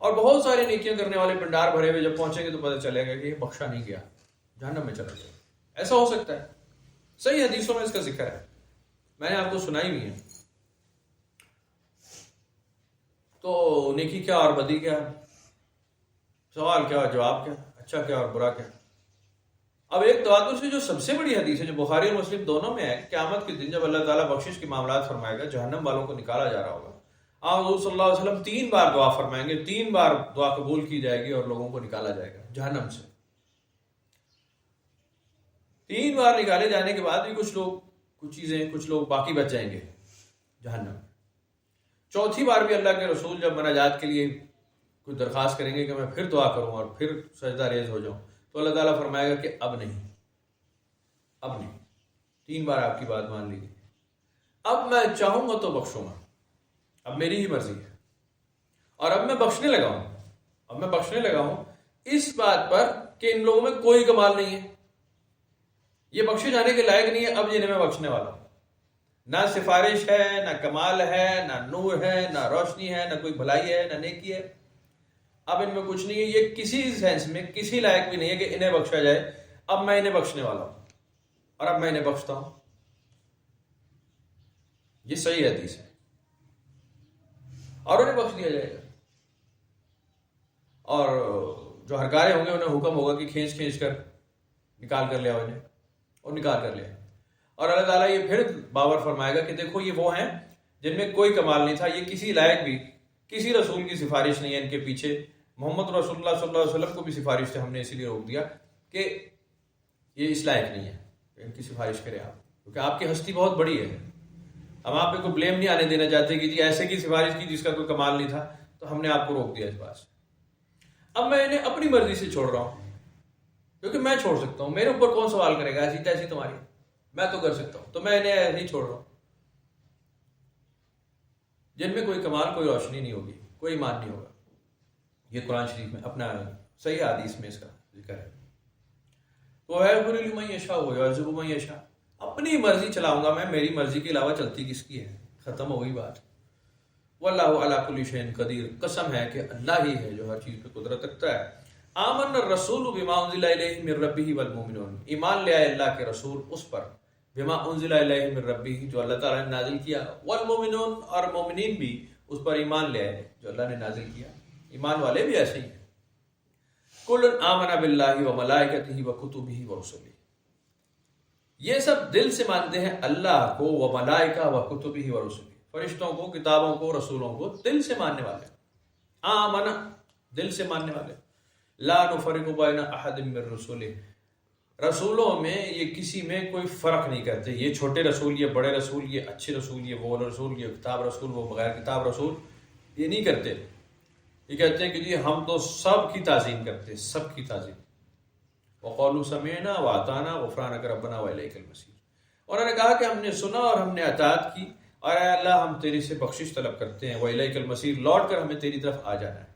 اور بہت سارے نیکیاں کرنے والے بھنڈار بھرے ہوئے جب پہنچیں گے تو پتہ چلے گا کہ یہ بخشا نہیں گیا، جہنم میں چلا گیا. ایسا ہو سکتا ہے، صحیح حدیثوں میں اس کا ذکر ہے، میں نے آپ کو سنائی بھی ہے. تو نیکی کیا اور بدی کیا، سوال کیا اور جواب کیا، اچھا کیا اور برا کیا. اب ایک تواتر سے جو سب سے بڑی حدیث ہے، جو بخاری اور مسلم دونوں میں ہے، قیامت کے دن جب اللہ تعالیٰ بخشش کے معاملات فرمائے گا، جہنم والوں کو نکالا جا رہا ہوگا، آپ حضور صلی اللہ علیہ وسلم 3 بار دعا فرمائیں گے، 3 بار دعا قبول کی جائے گی اور لوگوں کو نکالا جائے گا جہنم سے. 3 بار نکالے جانے کے بعد بھی کچھ لوگ باقی بچ جائیں گے جہنم. چوتھی بار بھی اللہ کے رسول جب مناجات کے لیے کوئی درخواست کریں گے کہ میں پھر دعا کروں اور پھر سجدہ ریز ہو جاؤں، تو اللہ تعالیٰ فرمائے گا کہ اب نہیں، 3 بار آپ کی بات مان لیجیے، اب میں چاہوں گا تو بخشوں گا، اب میری ہی مرضی ہے. اور اب میں بخشنے لگا ہوں اس بات پر کہ ان لوگوں میں کوئی کمال نہیں ہے، یہ بخشے جانے کے لائق نہیں ہے، اب جنہیں میں بخشنے والا ہوں. نہ سفارش ہے، نہ کمال ہے، نہ نور ہے، نہ روشنی ہے، نہ کوئی بھلائی ہے، نہ نیکی ہے، اب ان میں کچھ نہیں ہے. یہ کسی سینس میں کسی لائق بھی نہیں ہے کہ انہیں بخشا جائے. اب میں انہیں بخشنے والا ہوں اور اب میں انہیں بخشتا ہوں. یہ صحیح حدیث ہے، اور انہیں بخش دیا جائے گا. اور جو ہرکارے ہوں گے انہیں حکم ہوگا کہ کھینچ کر نکال کر لیا انہیں، اور نکال کر لیا. اور اللہ تعالیٰ یہ پھر باور فرمائے گا کہ دیکھو یہ وہ ہیں جن میں کوئی کمال نہیں تھا، یہ کسی لائق بھی، کسی رسول کی سفارش نہیں ہے ان کے پیچھے. محمد رسول اللہ صلی اللہ علیہ وسلم کو بھی سفارش سے ہم نے اسی لیے روک دیا کہ یہ اس لائق نہیں ہے کہ ان کی سفارش کرے آپ، کیونکہ آپ کی ہستی بہت بڑی ہے. ہم آپ پہ کوئی بلیم نہیں آنے دینا چاہتے کہ جی ایسے کی سفارش کی جس کا کوئی کمال نہیں تھا، تو ہم نے آپ کو روک دیا اس بات سے. اب میں انہیں اپنی مرضی سے چھوڑ رہا ہوں، کیونکہ میں چھوڑ سکتا ہوں، میرے اوپر کون سوال کرے گا، ایسی تیسی تمہاری، میں تو کر سکتا ہوں. تو میں انہیں نہیں چھوڑ رہا ہوں جن میں کوئی کمال، کوئی روشنی نہیں ہوگی، کوئی ایمان نہیں ہوگا. یہ قرآن شریف میں اپنا صحیح حدیث میں اس کا ذکر ہے. تو ہے بری من یشاء ہو یا عذب من یشاء، اپنی مرضی چلاؤں گا میں، میری مرضی کے علاوہ چلتی کس کی ہے، ختم ہو گئی بات. واللہ علی کل شیء قدیر، قسم ہے کہ اللہ ہی ہے جو ہر چیز پہ قدرت رکھتا ہے. آمن الرسول بما انزل الیہ من ربہ والمؤمنون، ایمان لے آئے اللہ کے رسول اس پر، بما انزل الیہ من ربہ جو اللہ تعالیٰ نے نازل کیا، والمؤمنون اور مومنین بھی اس پر ایمان لے آئے جو اللہ نے نازل کیا. ایمان والے بھی ایسے ہی ہیں. کل آمن باللہ وملائکتہ وکتبہ ورسلہ، یہ سب دل سے مانتے ہیں اللہ کو، وملائکہ وکتبہ ورسلہ، فرشتوں کو، کتابوں کو، رسولوں کو دل سے ماننے والے. آمن دل سے ماننے والے. لا نفرق بین احد من رسولہ، رسولوں میں یہ کسی میں کوئی فرق نہیں کرتے، یہ چھوٹے رسول، یہ بڑے رسول، یہ اچھے رسول، یہ وہ رسول، یہ کتاب رسول، وہ بغیر کتاب رسول، یہ نہیں کرتے. یہ کہتے ہیں کہ جی ہم تو سب کی تعظیم کرتے، سب کی تعظیم. وقالوا سمعنا واطعنا غفرانک ربنا والیک المصیر، انہوں نے کہا کہ ہم نے سنا اور ہم نے اطاعت کی، اور اے اللہ ہم تیری سے بخشش طلب کرتے ہیں، والیک المصیر، لوٹ کر ہمیں تیری طرف آ جانا ہے.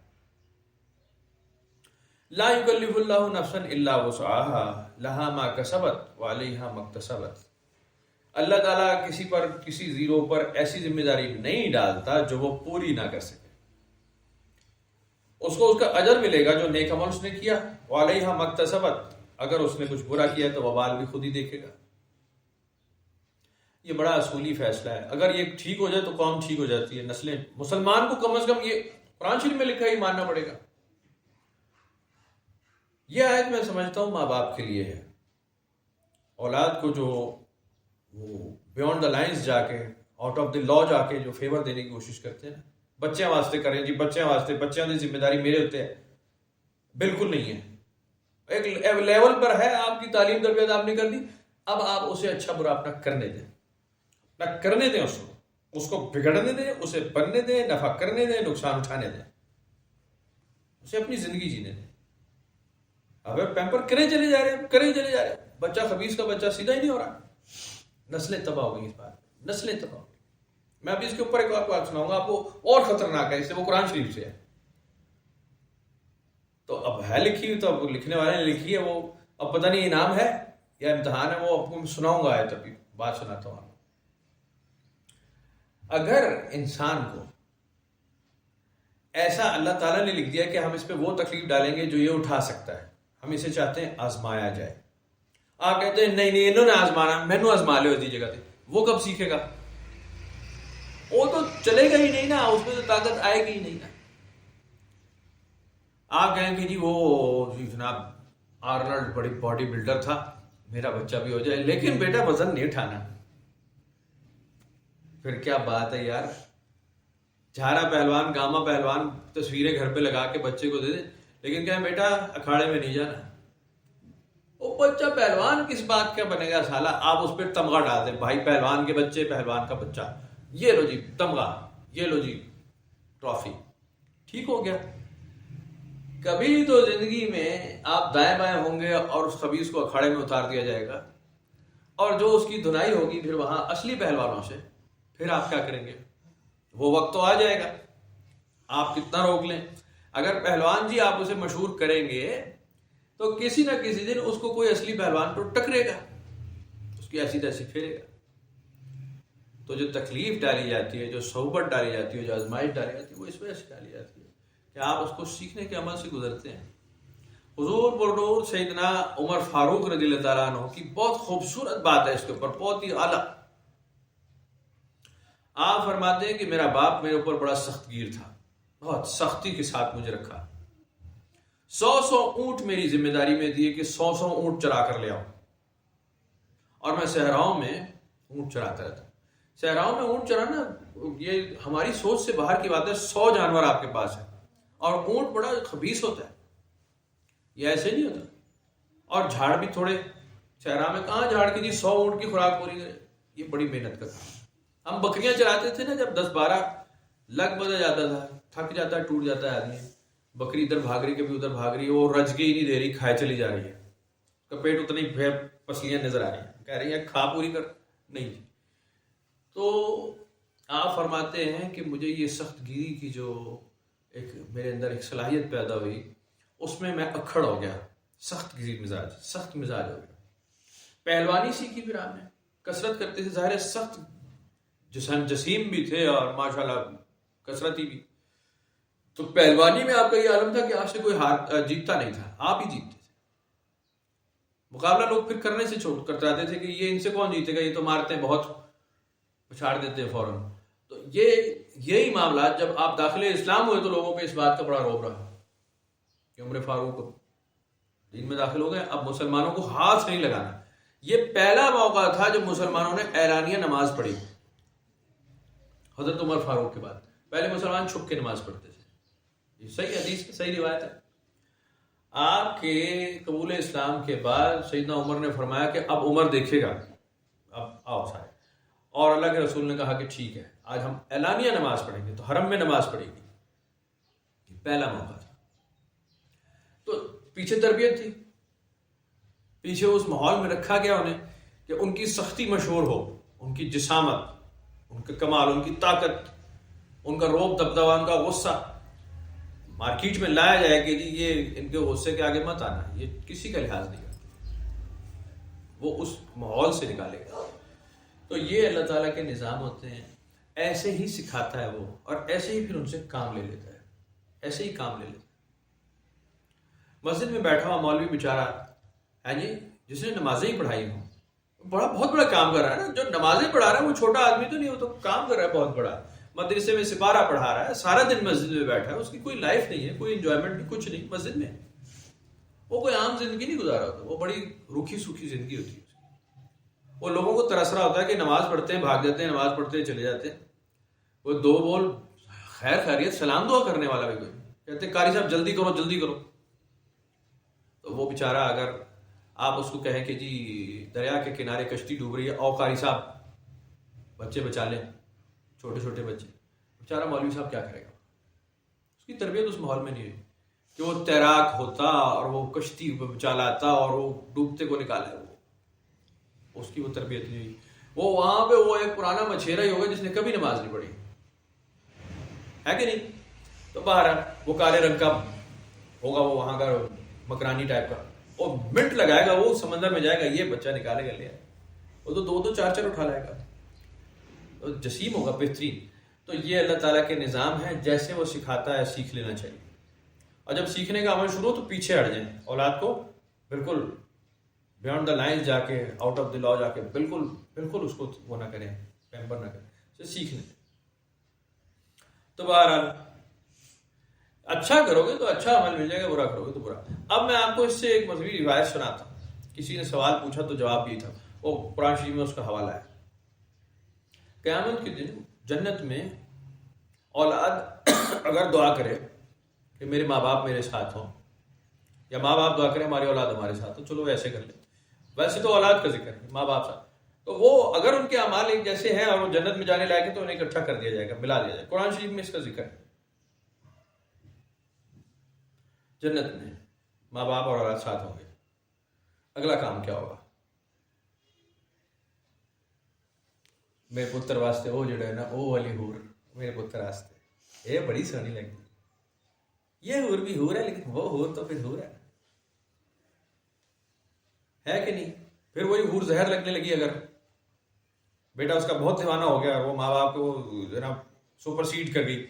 لا یکلف اللہ نفسا الا وسعها لها ما کسبت وعلیہا ما اکتسبت، اللہ تعالیٰ کسی پر، کسی زیرو پر ایسی ذمہ داری نہیں ڈالتا جو وہ پوری نہ کر سکے. اس کو اس کا اجر ملے گا جو نیک عمل اس نے کیا، وعلیہا ما اکتسبت، اگر اس نے کچھ برا کیا تو وبال بھی خود ہی دیکھے گا. یہ بڑا اصولی فیصلہ ہے. اگر یہ ٹھیک ہو جائے تو قوم ٹھیک ہو جاتی ہے، نسلیں، مسلمان کو کم از کم یہ قرآن شریف میں لکھا ہی ماننا پڑے گا. یہ آیت میں سمجھتا ہوں ماں باپ کے لیے ہے. اولاد کو جو وہ بیونڈ دا لائنز جا کے، آؤٹ آف دی لا جا کے جو فیور دینے کی کوشش کرتے ہیں نا، بچے واسطے کریں جی، بچے واسطے، بچوں کی ذمہ داری میرے ہوتے ہے، بالکل نہیں ہے. ایک لیول پر ہے، آپ کی تعلیم تربیت آپ نے کر دی، اب آپ اسے اچھا برا اپنا کرنے دیں، اپنا کرنے دیں، اس کو بگڑنے دیں، اسے بننے دیں، نفع کرنے دیں، نقصان اٹھانے دیں، اسے اپنی زندگی جینے دیں. اب پیمپر کرے چلے جا رہے ہیں، بچہ خبیث کا بچہ سیدھا ہی نہیں ہو رہا. نسلیں تباہ ہو گئی، اس بات نسلیں تباہ ہو گئی. میں ابھی اس کے اوپر ایک اور بات سناؤں گا آپ کو، اور خطرناک ہے اس سے، وہ قرآن شریف سے ہے. تو اب ہے لکھی ہوئی، تو اب لکھنے والے نے لکھی ہے، وہ اب پتہ نہیں انعام ہے یا امتحان ہے، وہ آپ کو سناؤں گا. آیت ابھی بات سناتا ہوں. اگر انسان کو ایسا اللہ تعالیٰ نے لکھ دیا کہ ہم اس پہ وہ تکلیف ڈالیں گے جو یہ اٹھا سکتا ہے. ہم اسے چاہتے ہیں آزمایا جائے. آپ کہتے ہیں نہیں انہوں نے آزمانا, مینو آزما لے ہوتی جگہ تھی. وہ کب سیکھے گا؟ وہ تو چلے گا ہی نہیں نا, اس میں تو طاقت آئے گی ہی نہیں نا. آپ کہیں کہ جی وہ جناب آرنلڈ بڑی باڈی بلڈر تھا, میرا بچہ بھی ہو جائے, لیکن بیٹا وزن نہیں اٹھانا. پھر کیا بات ہے یار, جھارا پہلوان گاما پہلوان تصویریں گھر پہ لگا کے بچے کو دے دیں, لیکن کہیں بیٹا اکھاڑے میں نہیں جانا. وہ بچہ پہلوان کس بات کا بنے گا سالہ؟ آپ اس پہ تمغہ ڈال دیں, بھائی پہلوان کے بچے, پہلوان کا بچہ, یہ لو جی تمغہ, یہ لو جی ٹرافی, ٹھیک ہو گیا. کبھی تو زندگی میں آپ دائیں بائیں ہوں گے اور اس خبیث کو اکھاڑے میں اتار دیا جائے گا, اور جو اس کی دھنائی ہوگی پھر وہاں اصلی پہلوانوں سے, پھر آپ کیا کریں گے؟ وہ وقت تو آ جائے گا, آپ کتنا روک لیں. اگر پہلوان جی آپ اسے مشہور کریں گے تو کسی نہ کسی دن اس کو کوئی اصلی پہلوان تو ٹکرے گا, اس کی ایسی تیسی پھیرے گا. تو جو تکلیف ڈالی جاتی ہے, جو صحبت ڈالی جاتی ہے, جو آزمائش ڈالی جاتی ہے, وہ اس وجہ سے ڈالی جاتی ہے کہ آپ اس کو سیکھنے کے عمل سے گزرتے ہیں. حضور پرنور سیدنا عمر فاروق رضی اللہ تعالیٰ عنہ کی بہت خوبصورت بات ہے اس کے اوپر, بہت ہی اعلیٰ. آپ فرماتے ہیں کہ میرا باپ میرے اوپر بڑا سخت گیر تھا, بہت سختی کے ساتھ مجھے رکھا. 100 اونٹ میری ذمہ داری میں دیے کہ 100 اونٹ چرا کر لے آؤ, اور میں صحراؤں میں اونٹ چراتا رہتا. صحراؤں میں اونٹ چرانا یہ ہماری سوچ سے باہر کی بات ہے. 100 جانور آپ کے پاس ہے اور اونٹ بڑا خبیث ہوتا ہے, یہ ایسے نہیں ہوتا. اور جھاڑ بھی تھوڑے, صحرا میں کہاں جھاڑ کی جی 100 اونٹ کی خوراک پوری کرے, یہ بڑی محنت کا کام. ہم بکریاں چراتے تھے نا, جب 10-12 لگ بدل جاتا تھا, تھک جاتا ہے, ٹوٹ جاتا ہے آدمی, بکری ادھر بھاگ رہی, کبھی ادھر بھاگ رہی ہے, وہ رج کے ہی نہیں دے رہی, کھائے چلی جا رہی ہے, اس کا پیٹ اتنی پسلیاں نظر آ رہی ہیں, کہہ رہی ہیں کھا پوری کر, نہیں. تو آپ فرماتے ہیں کہ مجھے یہ سخت گیری کی جو ایک میرے اندر ایک صلاحیت پیدا ہوئی, اس میں میں اکھڑ ہو گیا, سخت گیری مزاج, سخت مزاج ہو گیا. پہلوانی سیکھی پھر آپ نے, کثرت کرتے تھے, ظاہر سخت جسیم بھی تھے اور ماشاءاللہ کثرتی بھی. تو پہلوانی میں آپ کا یہ عالم تھا کہ آپ سے کوئی جیتتا نہیں تھا, آپ ہی جیتتے تھے. مقابلہ لوگ پھر کرنے سے کتراتے تھے کہ یہ ان سے کون جیتے گا, یہ تو مارتے ہیں بہت, پچھاڑ دیتے ہیں فوراً. تو یہی معاملات جب آپ داخل اسلام ہوئے تو لوگوں پہ اس بات کا بڑا روب رہا کہ عمر فاروق دین میں داخل ہو گئے, اب مسلمانوں کو ہاتھ نہیں لگانا. یہ پہلا موقع تھا جب مسلمانوں نے اعلانیہ نماز پڑھی. حضرت عمر فاروق کے بعد پہلے مسلمان چھپ کے نماز پڑھتے تھے. یہ صحیح حدیث کی صحیح روایت ہے. آپ کے قبول اسلام کے بعد سیدنا عمر نے فرمایا کہ اب عمر دیکھے گا, اب آؤ سارے. اور اللہ کے رسول نے کہا کہ ٹھیک ہے, آج ہم اعلانیہ نماز پڑھیں گے, تو حرم میں نماز پڑھیں گے. یہ پہلا موقع تھا. تو پیچھے تربیت تھی, پیچھے اس ماحول میں رکھا گیا انہیں کہ ان کی سختی مشہور ہو, ان کی جسامت, ان کا کمال, ان کی طاقت, ان کا روب دبدبہ, ان کا غصہ مارکیٹ میں لایا جائے کہ جی یہ ان کے غصے کے آگے مت آنا, یہ کسی کا لحاظ نہیں کرتا, وہ اس ماحول سے نکالے گا. تو یہ اللہ تعالیٰ کے نظام ہوتے ہیں, ایسے ہی سکھاتا ہے وہ, اور ایسے ہی پھر ان سے کام لے لیتا ہے, ایسے ہی کام لے لیتا ہے. مسجد میں بیٹھا ہوا مولوی بیچارہ ہے جی, جس نے نمازیں ہی پڑھائی ہوں, بہت بڑا کام کر رہا ہے نا. جو نمازیں پڑھا رہا ہے وہ چھوٹا آدمی تو نہیں, وہ تو کام کر رہا ہے بہت بڑا. مدرسے میں سپارہ پڑھا رہا ہے, سارا دن مسجد میں بیٹھا ہے, اس کی کوئی لائف نہیں ہے, کوئی انجوائمنٹ نہیں, کچھ نہیں مسجد میں. وہ کوئی عام زندگی نہیں گزارا ہوتا, وہ بڑی روکھی سوکھی زندگی ہوتی ہے. وہ لوگوں کو ترس رہا ہوتا ہے کہ نماز پڑھتے ہیں بھاگ جاتے ہیں, نماز پڑھتے ہیں چلے جاتے ہیں. وہ دو بول خیر خیریت سلام دعا کرنے والا بھی کوئی, کہتے ہیں قاری صاحب جلدی کرو جلدی کرو. تو وہ بیچارہ اگر آپ اس کو کہیں کہ جی دریا کے کنارے کشتی ڈوب رہی ہے, او قاری صاحب بچے بچا لیں, چھوٹے چھوٹے بچے, بیچارہ مولوی صاحب کیا کرے گا؟ اس کی تربیت اس ماحول میں نہیں ہوئی کہ وہ تیراک ہوتا اور وہ کشتی چلاتا اور وہ ڈوبتے کو نکالے, اس کی وہ تربیت نہیں ہوئی. وہ وہاں پہ وہ ایک پرانا مچھیرا ہی ہوگا جس نے کبھی نماز نہیں پڑھی ہے کہ نہیں. تو باہر وہ کالے رنگ کا ہوگا, وہ وہاں کا مکرانی ٹائپ کا, اور منٹ لگائے گا, وہ سمندر میں جائے گا, یہ بچہ نکالے گا لے, وہ تو 2-2 4-4 اٹھا لائے گا, جسیم ہوگا بہترین. تو یہ اللہ تعالیٰ کے نظام ہے، جیسے وہ سکھاتا ہے سیکھ لینا چاہیے، اور جب سیکھنے کا عمل شروع ہو تو پیچھے ہٹ جائیں، اولاد کو بالکل بیانڈ دا لائن جا کے، آؤٹ آف دی لا جا کے بالکل اس کو وہ نہ کریں، پیمپر نہ کریں، اسے سیکھنے دیں۔ تو بہرحال اچھا کرو گے تو اچھا عمل مل جائے گا، برا کرو گے تو برا۔ اب میں آپ کو اس سے ایک مذہبی روایت سناتا ہوں، کسی نے سوال پوچھا تو جواب یہ تھا، وہ قرآن شریف میں اس کا حوالہ ہے۔ قیامت کے دن جنت میں اولاد اگر دعا کرے کہ میرے ماں باپ میرے ساتھ ہوں، یا ماں باپ دعا کرے ہماری اولاد ہمارے ساتھ ہو، چلو ویسے کر لیں، ویسے تو اولاد کا ذکر ہے، ماں باپ ساتھ، تو وہ اگر ان کے اعمال ایک جیسے ہیں اور وہ جنت میں جانے لائق ہیں تو انہیں اکٹھا کر دیا جائے گا، ملا دیا جائے گا۔ قرآن شریف میں اس کا ذکر ہے، جنت میں ماں باپ اور اولاد ساتھ ہوں گے۔ اگلا کام کیا ہوگا؟ میرے پتر واسطے وہ جڑے نا وہ والی حور میرے پتر واسطے یہ بڑی سونی لگتی، یہ حور بھی حور ہے لیکن وہ حور تو پھر حور ہے کہ نہیں؟ پھر وہی حور زہر لگنے لگی، اگر بیٹا اس کا بہت دیوانہ ہو گیا اور وہ ماں باپ کو جناب سپر سیڈ کر گئی،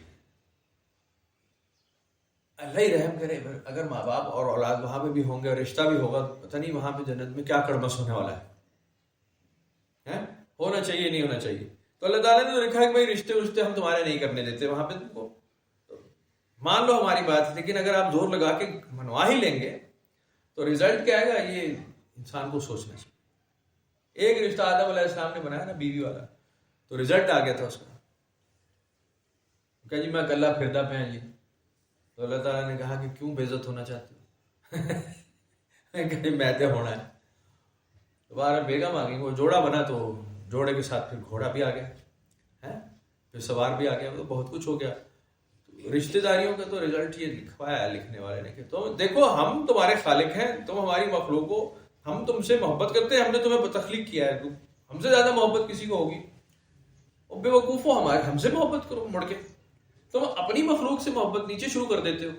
اللہ ہی رحم کرے اگر ماں باپ اور اولاد وہاں پہ بھی ہوں گے اور رشتہ بھی ہوگا، پتہ نہیں وہاں پہ جنت میں کیا کڑمس ہونے والا ہے، ہونا چاہیے نہیں ہونا چاہیے۔ تو اللہ تعالیٰ نے تو لکھا ہے کہ بھائی رشتے ہم تمہارے نہیں کرنے دیتے وہاں پہ، تم کو مان لو ہماری بات، لیکن اگر آپ زور لگا کے منوا ہی لیں گے تو رزلٹ کیا آئے گا، یہ انسان کو سوچنا چاہیے۔ ایک رشتہ آدم علیہ السلام نے بنایا نا بیوی والا، تو رزلٹ آ گیا تھا اس کا، کہ جی میں کلہ پھردا پہ ہیں جی، تو اللہ تعالیٰ نے کہا کہ کیوں بے عزت ہونا چاہتے ہو؟ کہ میں تو ہونا ہے۔ دوبارہ بیگم آ گئی، وہ جوڑا بنا تو جوڑے کے ساتھ پھر گھوڑا بھی آ گیا، پھر سوار بھی آ گیا، تو بہت کچھ ہو گیا۔ رشتہ داریوں کا تو رزلٹ یہ لکھوایا ہے لکھنے والے نے کہ تم دیکھو ہم تمہارے خالق ہیں، تم ہماری مخلوق ہو، ہم تم سے محبت کرتے ہیں، ہم نے تمہیں تخلیق کیا ہے، ہم سے زیادہ محبت کسی کو ہوگی؟ اور بے وقوف ہو، ہم سے محبت کرو، مڑ کے تم اپنی مخلوق سے محبت نیچے شروع کر دیتے ہو،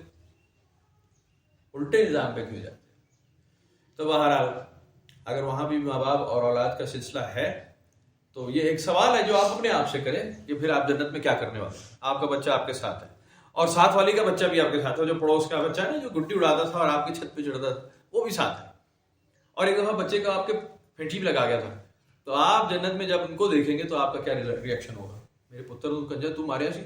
الٹے نظام پہ کیوں جاتے؟ تو بہرحال اگر وہاں بھی ماں باپ اور اولاد کا سلسلہ ہے تو یہ ایک سوال ہے جو آپ اپنے آپ سے کریں کہ پھر آپ جنت میں کیا کرنے والے ہیں؟ آپ کا بچہ آپ کے ساتھ ہے اور ساتھ والی کا بچہ بھی آپ کے ساتھ ہے، جو پڑوس کا بچہ ہے نا جو گڈی اڑاتا تھا اور آپ کی چھت پہ چڑھتا تھا وہ بھی ساتھ ہے، اور ایک دفعہ بچے کا آپ کے پھینٹی بھی لگا گیا تھا، تو آپ جنت میں جب ان کو دیکھیں گے تو آپ کا کیا ریئیکشن ہوگا؟ میرے پتر کنجر تو مارے سی،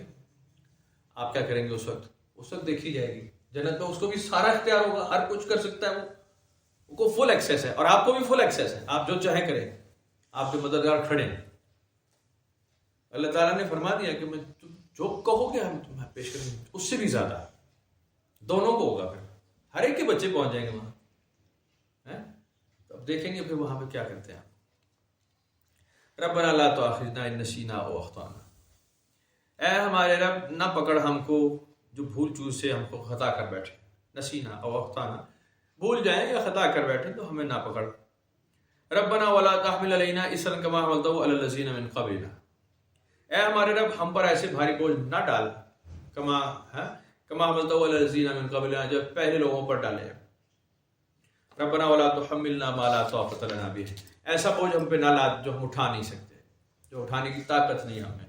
آپ کیا کریں گے اس وقت دیکھی جائے گی جنت میں، اس کو بھی سارا اختیار ہوگا، ہر کچھ کر سکتا ہے، وہ کو فل ایکسیس ہے، اور آپ کو بھی فل ایکسیس ہے، آپ جو چاہیں کریں، آپ جو مددگار کھڑے ہیں۔ اللہ تعالیٰ نے فرما دیا کہ میں جو کہو گے ہم تمہیں پیش کریں گے، اس سے بھی زیادہ دونوں کو ہوگا، پھر ہر ایک کے بچے پہنچ جائیں گے وہاں، تو اب دیکھیں گے پھر وہاں پہ کیا کرتے ہیں۔ ربنا لا تؤاخذنا ان نسینا او اخطانا، اے ہمارے رب نہ پکڑ ہم کو جو بھول چوک سے ہم کو خطا کر بیٹھے، نسینا او اخطانا، بھول جائیں یا خطا کر بیٹھے تو ہمیں نہ پکڑ۔ ربنا ولا تحمل علینا اصرا کما حملته علی الذین من قبلنا، اے ہمارے رب ہم پر ایسے بھاری بوجھ نہ ڈال، کما حملته علی الذین من قبلنا، جب پہلے لوگوں پر ڈالے۔ ربنا ولا تحملنا ما لا طاقت لنا به، ایسا بوجھ ہم پہ نہ لا جو ہم اٹھا نہیں سکتے، جو اٹھانے کی طاقت نہیں ہمیں۔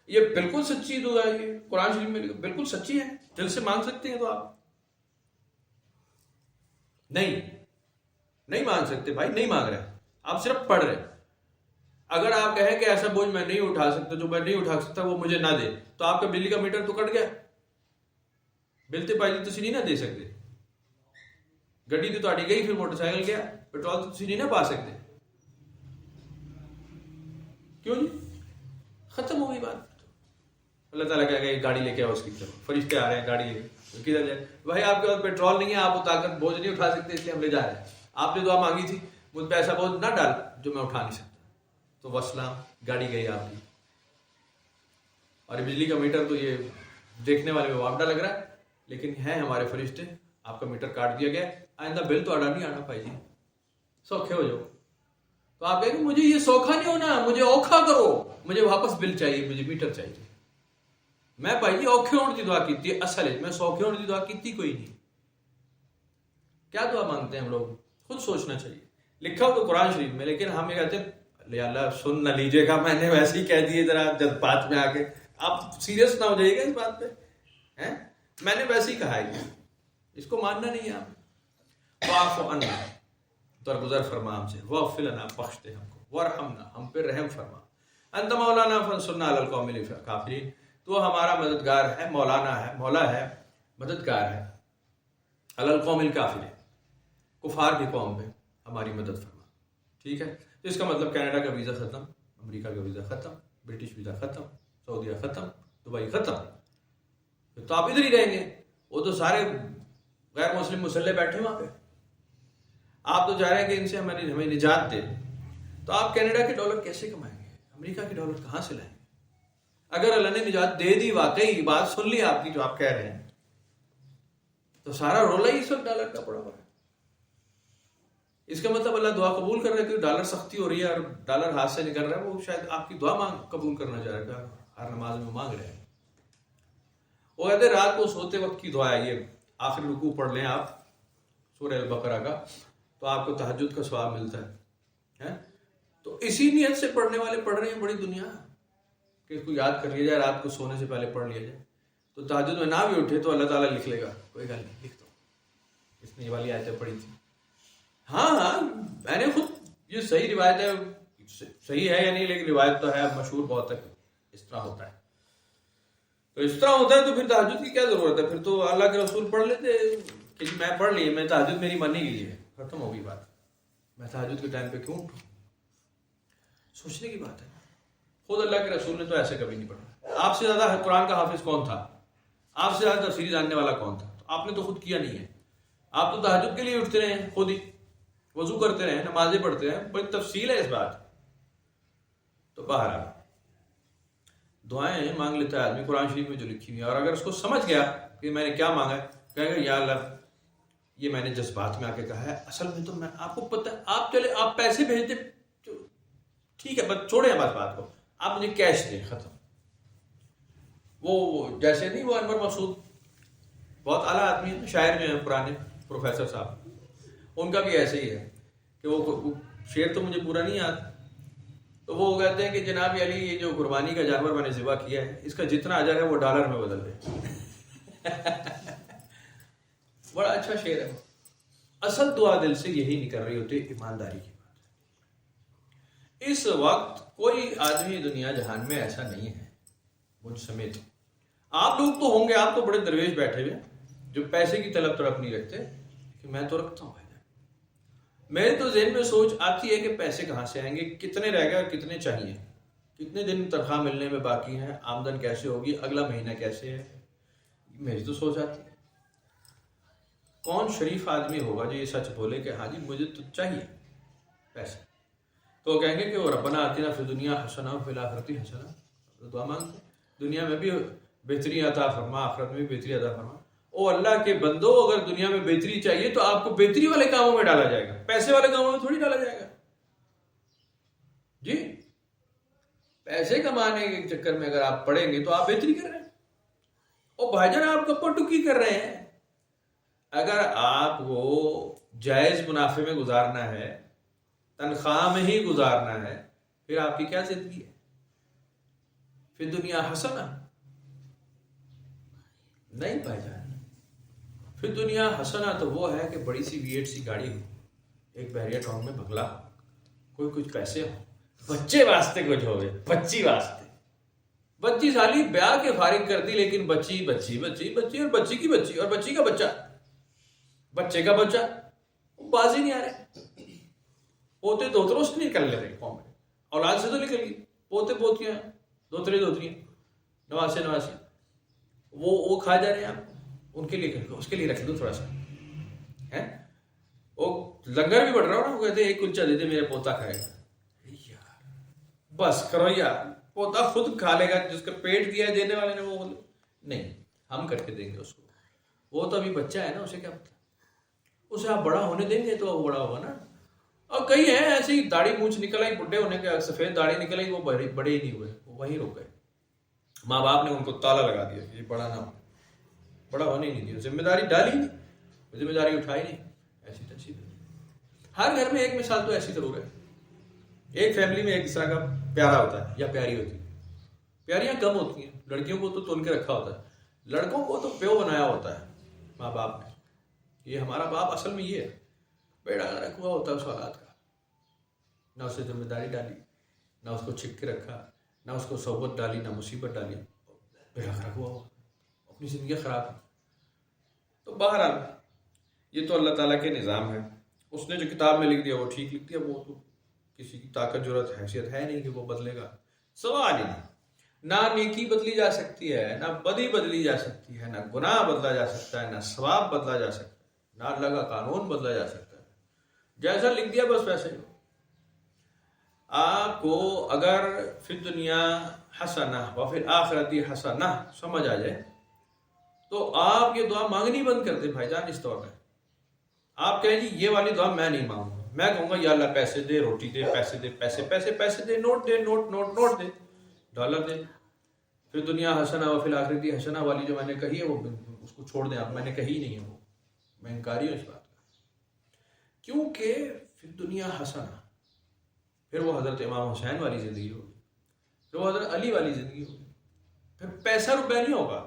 یہ بالکل سچی دعا ہے، یہ قرآن شریف میں بالکل سچی ہے، دل سے مانگ سکتے ہیں تو آپ نہیں مانگ سکتے بھائی، نہیں مانگ رہے، آپ صرف پڑھ رہے۔ اگر آپ کہیں کہ ایسا بوجھ میں نہیں اٹھا سکتا، جو میں نہیں اٹھا سکتا وہ مجھے نہ دے، تو آپ کا بجلی کا میٹر تو کٹ گیا، بل تے پائی تسی نہیں نہ دے سکتے، گڈی تو تہاڈی گئی، پھر موٹر سائیکل گیا، پیٹرول تو تسی نہیں نہ پا سکتے، کیوں جی؟ ختم ہو گئی بات۔ اللہ تعالیٰ کہے گا یہ گاڑی لے کے آؤ، اس کی طرف فرشتے آ رہے ہیں، گاڑی لے کے کدھر جائے؟ بھائی آپ کے پاس پیٹرول نہیں ہے، آپ وہ طاقت بوجھ نہیں اٹھا سکتے، اس لیے ہم لے جا رہے ہیں، آپ نے دعا مانگی تھی مجھ پہ ایسا بوجھ نہ ڈال جو میں اٹھا نہیں سکتا، تو وسلام گاڑی گئی آپ کی۔ اور بجلی کا میٹر تو یہ دیکھنے والے میں واپڈا لگ رہا ہے، لیکن ہیں ہمارے فرشتے، آپ کا میٹر کاٹ دیا گیا، آئندہ بل تو اڑا نہیں آنا بھائی جی، سوکھے ہو جاؤ۔ تو آپ کہیں گے مجھے یہ سوکھا نہیں ہونا، مجھے اوکھا کرو، مجھے واپس بل چاہیے، مجھے میٹر چاہیے۔ میں بھائی جی اوکھے ہونے کی دعا کی ہے، اصل ہے میں سوکھے ہونے کی دعا کی کوئی نہیں۔ کیا دعا مانگتے ہیں ہم لوگ؟ خود سوچنا چاہیے، لکھا ہو تو قرآن شریف میں، لیکن ہم یہ کہتے ہیں یا اللہ سن نہ لیجیے گا، میں نے ویسے ہی کہہ دیے ذرا جذبات میں آ کے، آپ سیریس نہ ہو جائیے گا اس بات پہ. میں نے ویسے ہی کہا ہے اس کو ماننا نہیں ہے آپ. واعف عنا درگزر فرما ہم سے، واغفر لنا بخش دے ہم کو، وارحمنا ہم پہ رحم فرما، انت مولانا فانصرنا علی القوم الکافرین تو ہمارا مددگار ہے، مولانا ہے، مولا ہے، مددگار ہے، علی القوم الکافرین کفار کی قوم پہ ہماری مدد فرما. ٹھیک ہے، تو اس کا مطلب کینیڈا کا ویزا ختم، امریکہ کا ویزا ختم، برٹش ویزا ختم، سعودیہ ختم، دبئی ختم، تو آپ ادھر ہی رہیں گے. وہ تو سارے غیر مسلم مسلح بیٹھے وہاں پہ، آپ تو چاہ رہے ہیں کہ ان سے ہمیں نجات دے. تو آپ کینیڈا کے ڈالر کیسے کمائیں گے؟ امریکہ کے ڈالر کہاں سے لائیں گے؟ اگر اللہ نے نجات دے دی، واقعی بات سن لی آپ کی جو آپ کہہ رہے ہیں، تو سارا رولا ہی اس وقت ڈالر کا پڑا ہوا ہے. اس کا مطلب اللہ دعا قبول کر رہا ہے کہ ڈالر سختی ہو رہی ہے اور ڈالر ہاتھ سے نکل رہا ہے، وہ شاید آپ کی دعا قبول کرنا چاہ رہا ہے، ہر نماز میں مانگ رہے ہیں. وہ کہتے ہیں رات کو سوتے وقت کی دعا ہے، یہ آخری رکوع پڑھ لیں آپ سورہ البقرہ کا، تو آپ کو تہجد کا ثواب ملتا ہے. تو اسی نیت سے پڑھنے والے پڑھ رہے ہیں بڑی دنیا کہ اس کو یاد کر لیا جائے، رات کو سونے سے پہلے پڑھ لیا جائے. تو تہجد میں نہ بھی اٹھے تو اللہ تعالیٰ لکھ لے گا، کوئی گل نہیں، لکھ دو، اس نے یہ والی آیتیں پڑھی تھی. ہاں میں نے خود یہ صحیح روایت ہے، صحیح ہے یا نہیں لیکن روایت تو ہے، مشہور بہت ہے، اس طرح ہوتا ہے. تو اس طرح ہوتا ہے تو پھر تہجد کی کیا ضرورت ہے؟ پھر تو اللہ کے رسول پڑھ لیتے کہ میں پڑھ لی، میں تہجد میری مانی گئی ہے، ختم ہو گئی بات. میں تہجد کے ٹائم پہ کیوں اٹھوں؟ سوچنے کی بات ہے. خود اللہ کے رسول نے تو ایسے کبھی نہیں پڑھا. آپ سے زیادہ قرآن کا حافظ کون تھا؟ آپ سے زیادہ تفسیر جاننے والا کون تھا؟ تو آپ نے تو خود کیا نہیں ہے. آپ تو تہجد کے لیے اٹھتے رہے ہیں، خود ہی وضو کرتے رہے، نمازیں پڑھتے رہے، بڑی تفصیل ہے اس بات. تو بہرحال دعائیں مانگ لیتا ہے آدمی قرآن شریف میں جو لکھی ہوئی ہے، اور اگر اس کو سمجھ گیا کہ میں نے کیا مانگا ہے، کہے گا یا اللہ یہ میں نے جذبات میں آ کے کہا ہے، اصل میں تو میں آپ کو پتہ ہے، آپ چلے آپ پیسے بھیجتے ٹھیک ہے، بس چھوڑیں بس بات کو، آپ مجھے کیش دیں، ختم. وہ جیسے نہیں وہ انور مسعود بہت اعلیٰ آدمی ہے، شاعر جو ہیں پرانے پروفیسر صاحب، ان کا بھی ایسے ہی ہے کہ وہ شعر تو مجھے پورا نہیں یاد، تو وہ کہتے ہیں کہ جناب علی یہ جو قربانی کا جانور میں نے ذبح کیا ہے، اس کا جتنا اجر ہے وہ ڈالر میں بدل دے. بڑا اچھا شعر ہے. اصل دعا دل سے یہی نکل رہی ہوتی ہے، ایمانداری کی بات. اس وقت کوئی آدمی دنیا جہان میں ایسا نہیں ہے مجھ سمیت. آپ لوگ تو ہوں گے، آپ تو بڑے درویش بیٹھے ہوئے جو پیسے کی طلب نہیں رکھتے، کہ میں تو رکھتا ہوں. میرے تو ذہن میں سوچ آتی ہے کہ پیسے کہاں سے آئیں گے، کتنے رہ گئے، کتنے چاہیے، کتنے دن تنخواہ ملنے میں باقی ہیں، آمدن کیسے ہوگی، اگلا مہینہ کیسے ہے. میری تو سوچ آتی ہے. کون شریف آدمی ہوگا جو یہ سچ بولے کہ ہاں جی مجھے تو چاہیے پیسے؟ تو وہ کہیں گے کہ وہ ربنا آتنا فی الدنیا حسنہ وفی الآخرۃ حسنہ. دعا مانگتے دنیا میں بھی بہتری عطا فرما، آخرت میں بھی بہتری عطا فرما. او اللہ کے بندو، اگر دنیا میں بہتری چاہیے تو آپ کو بہتری والے کاموں میں ڈالا جائے گا، پیسے والے کاموں میں تھوڑی ڈالا جائے گا. جی پیسے کمانے کے چکر میں اگر آپ پڑیں گے تو آپ بہتری کر رہے ہیں. او بھائی جان آپ کپڑ ٹکی کر رہے ہیں. اگر آپ کو جائز منافع میں گزارنا ہے، تنخواہ میں ہی گزارنا ہے، پھر آپ کی کیا زندگی ہے؟ پھر دنیا حسنہ نہیں بھائی جان. پھر دنیا حسنہ تو وہ ہے کہ بڑی سی V8 سی گاڑی ہو، ایک بیریا ٹاؤن میں بنگلہ ہو، کوئی کچھ پیسے ہو، بچے واسطے کچھ ہوئے، بچی واسطے. بچی سالی بیاہ کے فارغ کر دی، لیکن بچی بچی بچی بچی اور بچی کی بچی اور بچی کا بچہ، بچے کا بچہ، وہ باز ہی نہیں آ رہے. پوتے دوتروں سے نکل لے رہے قوم میں، اولاد سے تو نکل گئی، پوتے پوتیاں، دوترے دوتریاں، نواسے نواسے، وہ کھا جا رہے ہیں. آپ ان کے لیے اس کے لیے رکھ دو تھوڑا سا ہے. وہ لنگر بھی بڑھ رہا ہو نا، وہ کہتے ہیں ایک کلچا دے دے میرا پوتا کھائے گا. یار بس کرو یار، پوتا خود کھا لے گا، جس کا پیٹ دیا ہے دینے والے نے وہ نہیں، ہم کر کے دیں گے اس کو. وہ تو ابھی بچہ ہے نا، اسے کیا پتا، اسے آپ بڑا ہونے دیں گے تو وہ بڑا ہوگا نا. اور کئی ہیں ایسی داڑھی مونچھ نکل آئی، بڈھے ہونے کے سفید داڑھی نکل آئی، وہ بڑے ہی نہیں ہوئے، وہ وہیں رک گئے. ماں باپ نے ان کو تالا لگا دیا کہ یہ بڑا نہ ہو، بڑا ہونے نہیں دیا، ذمہ داری ڈالی نہیں، ذمہ داری اٹھائی نہیں. ایسی تنصیب ہر گھر میں ایک مثال تو ایسی ضرور ہے. ایک فیملی میں ایک اس طرح کا پیارا ہوتا ہے یا پیاری ہوتی ہے. پیاریاں کم ہوتی ہیں، لڑکیوں کو تو تول کے رکھا ہوتا ہے، لڑکوں کو تو پیو بنایا ہوتا ہے ماں باپ نے. یہ ہمارا باپ اصل میں یہ ہے، بیڑا رکھا ہوا ہوتا ہے اس اولاد کا، نہ اسے ذمہ داری ڈالی، نہ اس کو چھپ کے رکھا، نہ اس کو صحبت ڈالی، نہ مصیبت ڈالی، بیڑا رکھا ہوا اپنی زندگی خراب ہے. تو بہرحال یہ تو اللہ تعالیٰ کے نظام ہے، اس نے جو کتاب میں لکھ دیا وہ ٹھیک لکھ دیا، وہ تو کسی کی طاقت ضرورت حیثیت ہے نہیں کہ وہ بدلے گا. سوال ہی نہیں، نہ نیکی بدلی جا سکتی ہے، نہ بدی بدلی جا سکتی ہے، نہ گناہ بدلا جا سکتا ہے، نہ ثواب بدلا جا سکتا ہے، نہ اللہ کا قانون بدلا جا سکتا ہے. جیسا لکھ دیا بس ویسے ہی. آپ کو اگر فی الدنیا حسنہ وفی الآخرۃ حسنہ سمجھ آ جائے تو آپ یہ دعا مانگنی بند کر دیں بھائی جان. اس طور پہ آپ کہیں جی یہ والی دعا میں نہیں مانگوں گا، میں کہوں گا یا اللہ پیسے دے، روٹی دے، پیسے دے، پیسے پیسے پیسے دے، نوٹ دے، نوٹ دے، ڈالر دے. پھر دنیا حسنہ و فی الآخرۃ حسنہ والی جو میں نے کہی ہے وہ اس کو چھوڑ دیں آپ، میں نے کہی نہیں ہے، وہ میں انکاری ہوں اس بات کا. کیونکہ پھر دنیا حسنہ، پھر وہ حضرت امام حسین والی زندگی ہوگی، پھر وہ حضرت علی والی زندگی ہوگی، پھر پیسہ روپے نہیں ہوگا،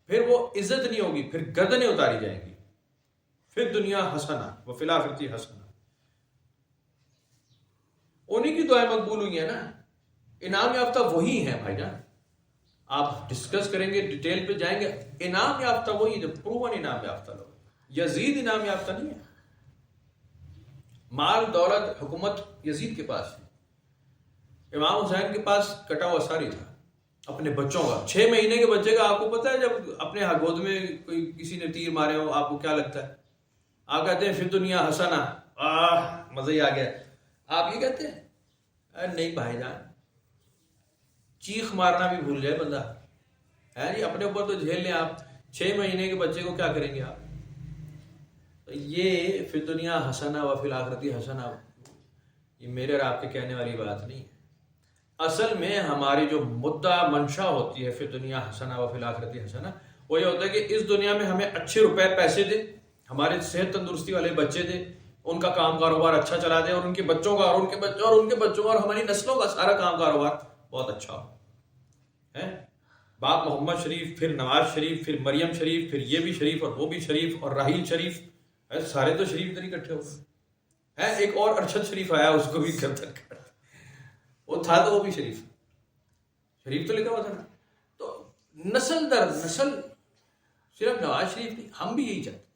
پھر وہ عزت نہیں ہوگی، پھر گردنیں اتاری جائیں گی. پھر دنیا حسنہ و فی الآخرۃ حسنہ، انہیں کی دعائیں مقبول ہوئی ہیں نا. انعام یافتہ وہی ہیں بھائی جان. آپ ڈسکس کریں گے، ڈیٹیل پہ جائیں گے، انعام یافتہ وہی جو پروون انعام یافتہ لوگ. یزید انعام یافتہ نہیں ہے. مال دولت حکومت یزید کے پاس ہے، امام حسین کے پاس کٹا ہوا ساری تھا اپنے بچوں کا. 6 مہینے کے بچے کا آپ کو پتا ہے جب اپنے گود میں کوئی کسی نے تیر مارے ہو آپ کو کیا لگتا ہے؟ آپ کہتے ہیں فی دنیا حسنہ، مزہ ہی آ گیا. آپ یہ کہتے ہیں؟ نہیں بھائی جان، چیخ مارنا بھی بھول جائے بندہ ہے جی، اپنے اوپر تو جھیل لیں آپ. 6 مہینے کے بچے کو کیا کریں گے آپ؟ یہ فی دنیا حسنہ و فی الآخرۃ حسنہ یہ میرے اور آپ کے کہنے والی بات نہیں ہے. اصل میں ہماری جو مدعا منشا ہوتی ہے فی دنیا حسنہ و فی الآخرۃ حسنہ، وہ یہ ہوتا ہے کہ اس دنیا میں ہمیں اچھے روپے پیسے دے، ہمارے صحت تندرستی والے بچے دے، ان کا کام کاروبار اچھا چلا دے، اور ان کے بچوں کا اور ان کے بچوں اور ان کے بچوں کا اور ہماری نسلوں کا سارا کام کاروبار بہت اچھا ہو. باپ محمد شریف، پھر نواز شریف، پھر مریم شریف، پھر یہ بھی شریف اور وہ بھی شریف اور راحیل شریف، سارے تو شریف ادھر اکٹھے ہو گئے. ایک اور ارشد شریف آیا، اس کو بھی گرفتار کر، وہ تھا تو وہ بھی شریف تو لکھا ہوا تھا نا. تو نسل در نسل صرف نواز شریف نہیں، ہم بھی یہی چاہتے.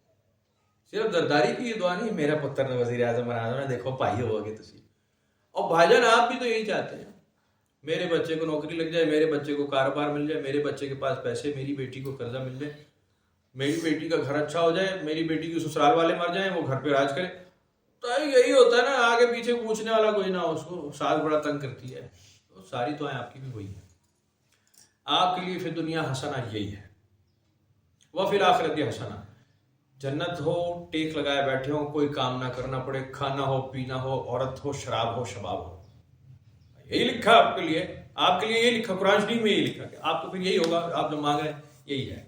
صرف زرداری کی یہ دعا نہیں میرا پتر نے وزیر اعظم بنا ہے، دیکھو پائی ہوگے تسی. اور بھائی جان آپ بھی تو یہی چاہتے ہیں، میرے بچے کو نوکری لگ جائے، میرے بچے کو کاروبار مل جائے، میرے بچے کے پاس پیسے، میری بیٹی کو قرضہ مل جائے، میری بیٹی کا گھر اچھا ہو جائے، میری بیٹی کی سسرال والے مر جائیں، وہ گھر پہ راج کرے. تو یہی ہوتا ہے نا، آگے پیچھے پوچھنے والا کوئی نہ، اس کو ساس بڑا تنگ کرتی ہے. تو ساری دعائیں آپ کی بھی وہی ہیں. آپ کے لیے پھر دنیا حسنہ یہی ہے، وہ فی الآخرۃ حسنہ، جنت ہو، ٹیک لگائے بیٹھے ہو، کوئی کام نہ کرنا پڑے، کھانا ہو، پینا ہو، عورت ہو، شراب ہو، شباب ہو. یہی لکھا آپ کے لیے یہی لکھا قرآن شریف میں، یہی لکھا کہ آپ کو پھر یہی ہوگا، آپ جو مانگ رہے ہیں یہی ہے.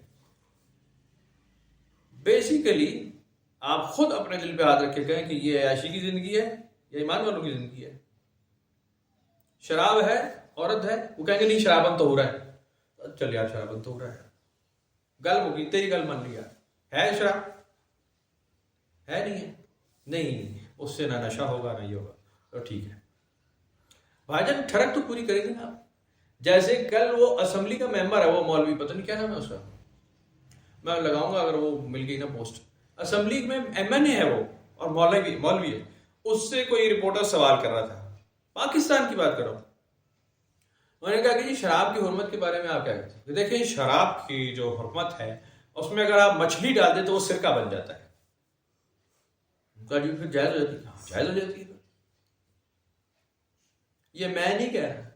بیسیکلی آپ خود اپنے دل پہ ہاتھ رکھ کے کہیں کہ یہ عیاشی کی زندگی ہے یا ایمان والوں کی زندگی ہے. شراب ہے، عورت ہے، وہ کہیں گے نہیں شرابن تو ہو رہا ہے. چل یار شرابن تو ہو رہا ہے، گل ہو گئی، تیری گل مان لیا. ہے شراب ہے نہیں ہے، نہیں اس سے نہ نشہ ہوگا نہ یہ ہوگا. تو ٹھیک ہے بھائی جان، ٹھڑک تو پوری کریں گے نا آپ. جیسے کل وہ اسمبلی کا ممبر ہے، وہ مولوی، پتہ نہیں کیا نام ہے اس کا، میں لگاؤں گا اگر وہ مل گئی نا پوسٹ. اسمبلی میں MNA ہے وہ، اور مولوی ہے. اس سے کوئی رپورٹر سوال کر رہا تھا، پاکستان کی بات کر رہا ہوں. انہوں نے کہا کہ جی شراب کی حرمت کے بارے میں آپ کیا کہتے ہیں؟ دیکھیں شراب کی جو حرمت ہے اس میں اگر آپ مچھلی ڈال دیں تو وہ سرکہ بن جاتا ہے. جی پھر جائز ہو جاتی ہے، جائز ہو جاتی ہے. یہ میں نہیں کہہ رہا،